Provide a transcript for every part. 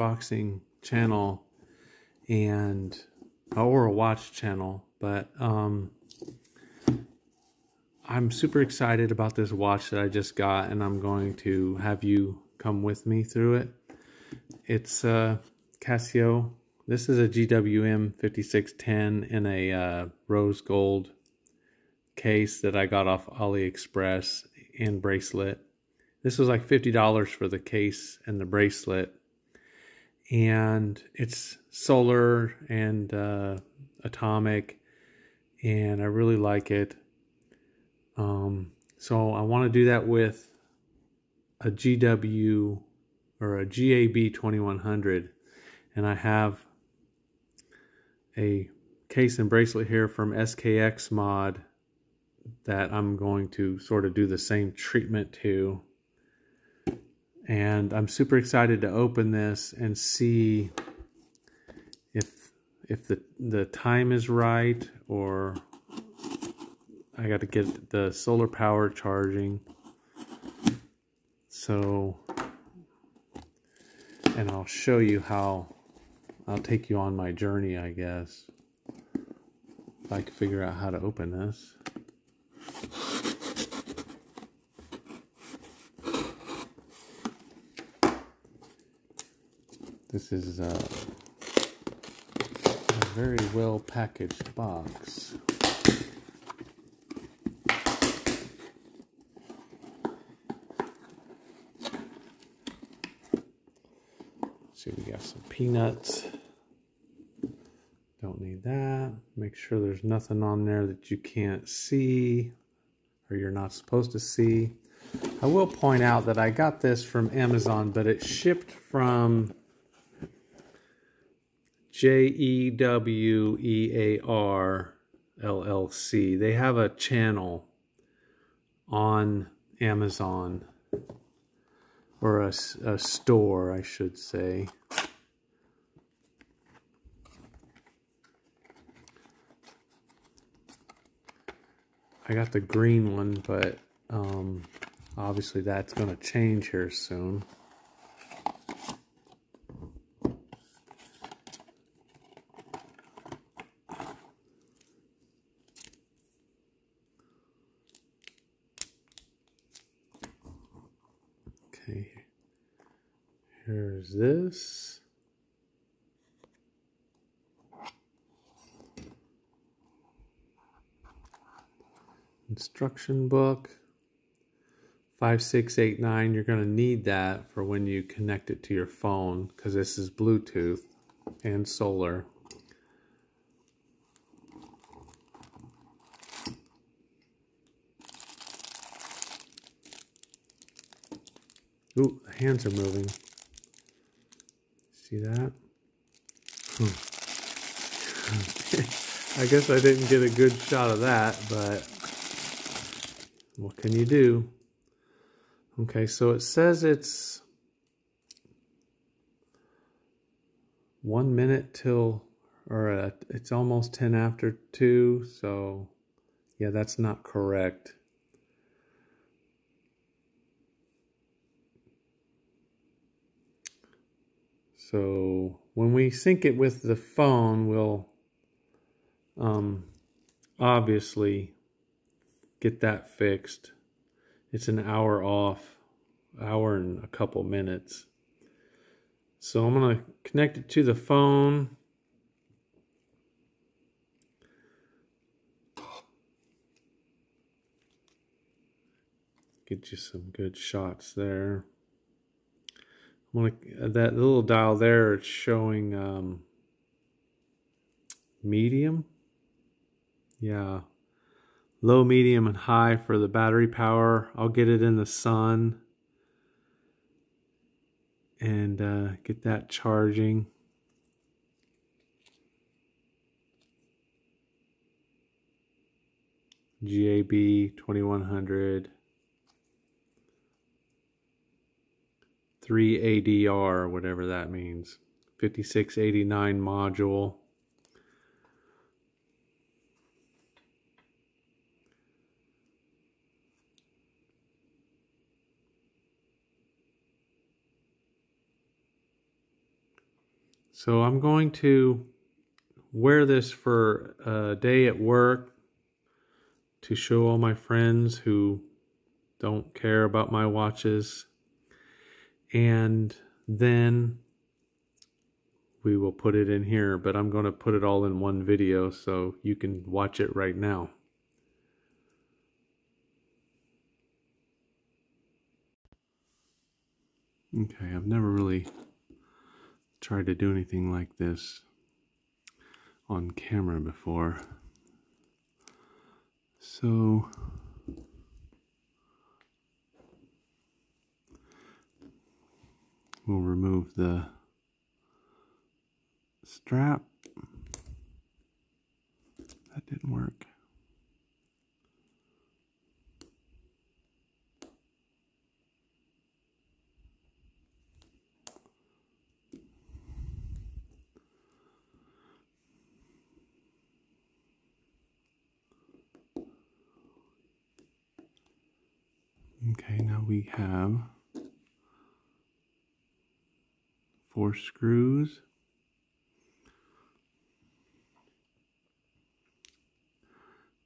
unboxing channel or a watch channel, but I'm super excited about this watch that I just got, and I'm going to have you come with me through it. It's Casio. This is a GWM5610 in a rose gold case that I got off AliExpress, and bracelet. This was like $50 for the case and the bracelet, and it's solar and atomic, and I really like it. So I want to do that with a GW or a GA-B2100, and I have a case and bracelet here from SKX mod that I'm going to sort of do the same treatment to, and I'm super excited to open this and see if the time is right, or I got to get the solar power charging. So, and I'll show you how, I'll take you on my journey, I guess, if I can figure out how to open this. This is a very well packaged box. See, we got some peanuts. Don't need that. Make sure there's nothing on there that you can't see or you're not supposed to see. I will point out that I got this from Amazon, but it shipped from JEWEAR LLC. They have a channel on Amazon, or a store, I should say. I got the green one, but obviously that's going to change here soon. Okay, here's this. Instruction book. 5689, you're going to need that for when you connect it to your phone, because this is Bluetooth and solar. Ooh, the hands are moving. See that? I guess I didn't get a good shot of that, but what can you do? Okay, so it says it's 1 minute till, or it's almost 10 after 2, so yeah, that's not correct. So when we sync it with the phone, we'll obviously get that fixed. It's an hour off, hour and a couple minutes. So I'm going to connect it to the phone. Get you some good shots there. That little dial there, it's showing medium. Yeah. Low, medium, and high for the battery power. I'll get it in the sun and get that charging. GA-B2100. 3 ADR, whatever that means. 5689 module. So I'm going to wear this for a day at work to show all my friends who don't care about my watches. And then we will put it in here, but I'm going to put it all in one video so you can watch it right now. Okay, I've never really tried to do anything like this on camera before. So we'll remove the strap. That didn't work. Okay, now we have 4 screws.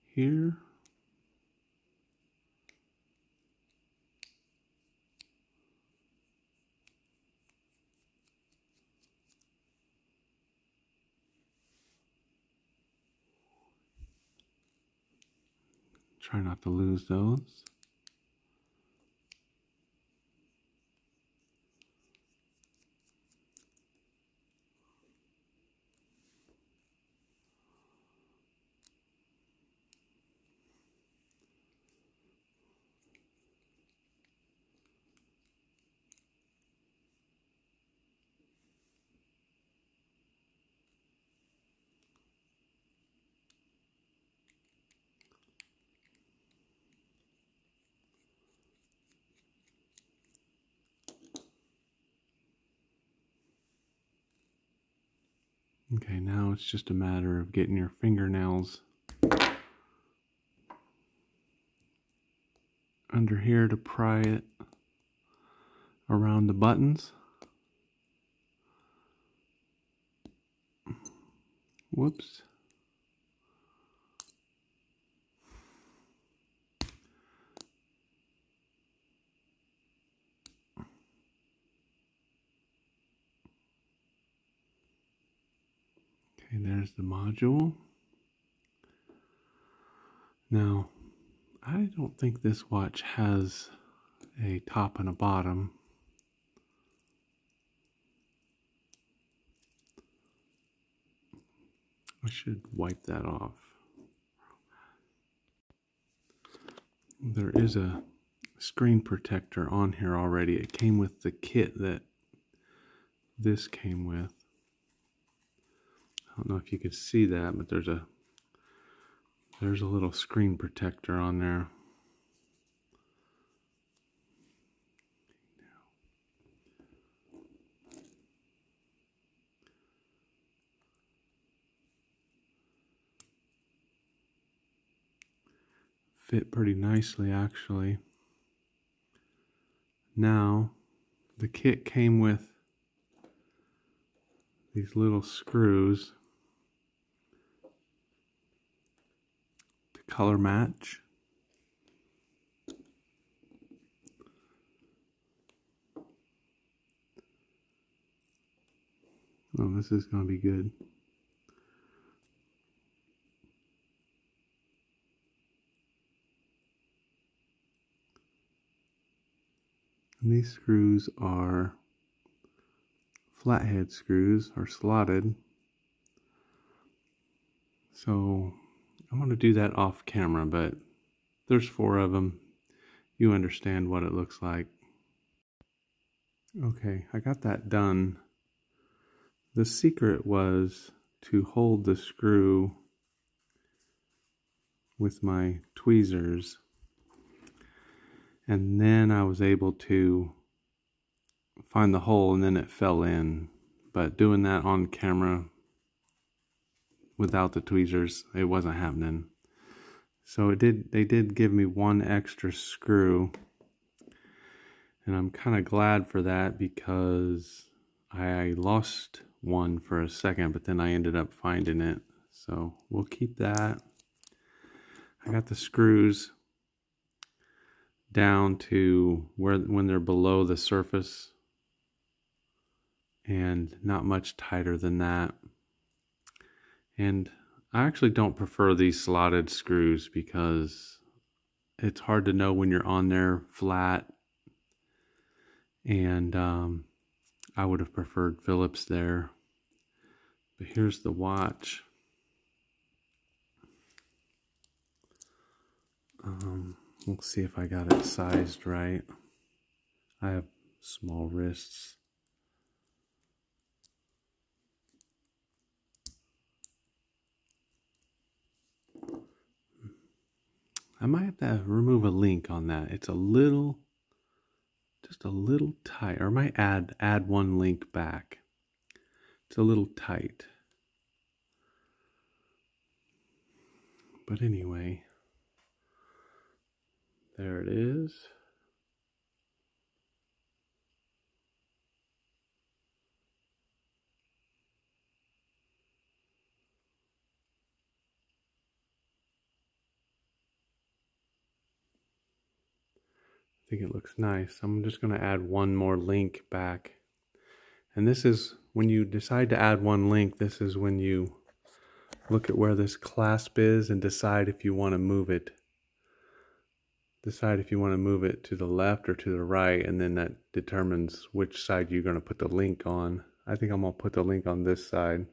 Here. Try not to lose those. Okay, now it's just a matter of getting your fingernails under here to pry it around the buttons. Whoops. Okay, there's the module. Now, I don't think this watch has a top and a bottom. I should wipe that off. There is a screen protector on here already. It came with the kit that this came with. I don't know if you could see that, but there's a little screen protector on there. Fit pretty nicely, actually. Now, the kit came with these little screws to color match. Oh, this is going to be good. And these screws are flathead screws, or slotted. So I'm going to do that off camera, but there's 4 of them. You understand what it looks like. Okay, I got that done. The secret was to hold the screw with my tweezers, and then I was able to find the hole, and then it fell in. But doing that on camera without the tweezers, it wasn't happening. So they did give me 1 extra screw, and I'm kind of glad for that because I lost one for a second, but then I ended up finding it. So we'll keep that. I got the screws down to when they're below the surface, and not much tighter than that. And I actually don't prefer these slotted screws because it's hard to know when you're on there flat, and I would have preferred Phillips there. But here's the watch. We'll see if I got it sized right. I have small wrists. I might have to remove a link on that. It's a little, just a little tight. Or I might add one link back. It's a little tight. But anyway, there it is. I think it looks nice. I'm just going to add one more link back. And this is, when you decide to add one link, this is when you look at where this clasp is and decide if you want to move it. Decide if you want to move it to the left or to the right, and then that determines which side you're going to put the link on. I think I'm going to put the link on this side.